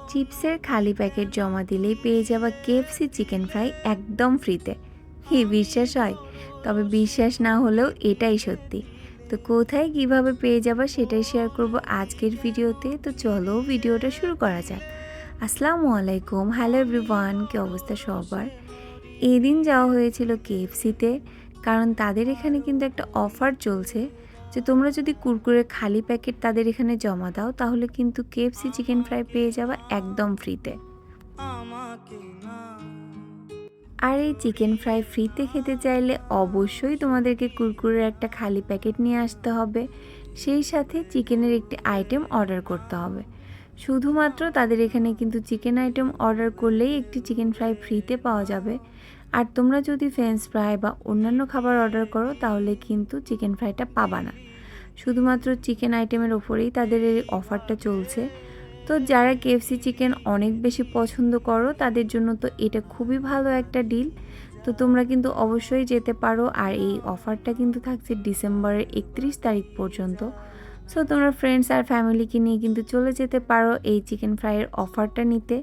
চিপসের খালি প্যাকেট জমা দিলেই পেয়ে যাবা কেএফসি চিকেন ফ্রাই একদম ফ্রিতে। কি বিশ্বাস হয়? তবে বিশ্বাস না হলেও এটাই সত্যি। তো কোথায় কিভাবে পেয়ে যাবা সেটাই শেয়ার করব আজকের ভিডিওতে। তো চলো ভিডিওটা শুরু করা যাক। আসসালামু আলাইকুম, হ্যালো এভরিওয়ান, কী অবস্থা সবার? এই দিন যাওয়া হয়েছিল কেএফসিতে, কারণ তাদের এখানে কিন্তু একটা অফার চলছে যে তোমরা যদি কুরকুরের খালি প্যাকেট তাদের এখানে জমা দাও তাহলে কিন্তু কেএফসি চিকেন ফ্রাই পেয়ে যাবা একদম ফ্রিতে। আর এই চিকেন ফ্রাই ফ্রিতে খেতে চাইলে অবশ্যই তোমাদেরকে কুরকুরের একটা খালি প্যাকেট নিয়ে আসতে হবে, সেই সাথে চিকেনের একটি আইটেম অর্ডার করতে হবে। শুধুমাত্র তাদের এখানে কিন্তু চিকেন আইটেম অর্ডার করলেই একটি চিকেন ফ্রাই ফ্রিতে পাওয়া যাবে। আর তোমরা যদি ফ্রেঞ্চ ফ্রাই বা অন্যান্য খাবার অর্ডার করো তাহলে কিন্তু চিকেন ফ্রাইটা পাবা না। শুধুমাত্র চিকেন আইটেমের ওপরেই তাদের এই অফারটা চলছে। তো যারা কেএফসি চিকেন অনেক বেশি পছন্দ করো তাদের জন্য তো এটা খুবই ভালো একটা ডিল। তো তোমরা কিন্তু অবশ্যই যেতে পারো, আর এই অফারটা কিন্তু থাকছে ডিসেম্বরের 31 তারিখ পর্যন্ত। সো তোমরা ফ্রেন্ডস আর ফ্যামিলিকে নিয়ে কিন্তু চলে যেতে পারো এই চিকেন ফ্রাইয়ের অফারটা নিতে।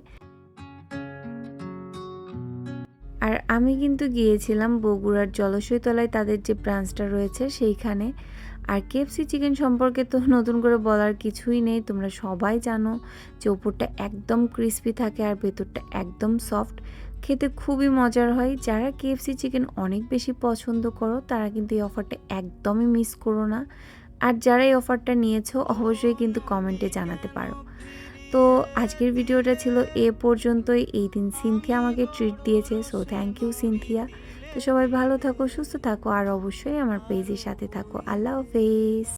আর আমি কিন্তু গিয়েছিলাম বগুড়ার জলসইতলায় তাদের যে ব্রাঞ্চটা রয়েছে সেইখানে। আর কেএফসি চিকেন সম্পর্কে তো নতুন করে বলার কিছুই নেই, তোমরা সবাই জানো যে ওপরটা একদম ক্রিস্পি থাকে আর ভেতরটা একদম সফট, খেতে খুবই মজার হয়। যারা কেএফসি চিকেন অনেক বেশি পছন্দ করো তারা কিন্তু এই অফারটা একদমই মিস করো না। আর যারা এই অফারটা নিয়েছো অবশ্যই কিন্তু কমেন্টে জানাতে পারো। তো আজকের ভিডিওটা ছিল এ পর্যন্তই। এই দিন সিনথিয়া আমাকে ট্রিট দিয়েছে, সো থ্যাংক ইউ সিনথিয়া। তো সবাই ভালো থাকো, সুস্থ থাকো, আর অবশ্যই আমার পেজের সাথে থাকো। আল্লাহ হাফেজ।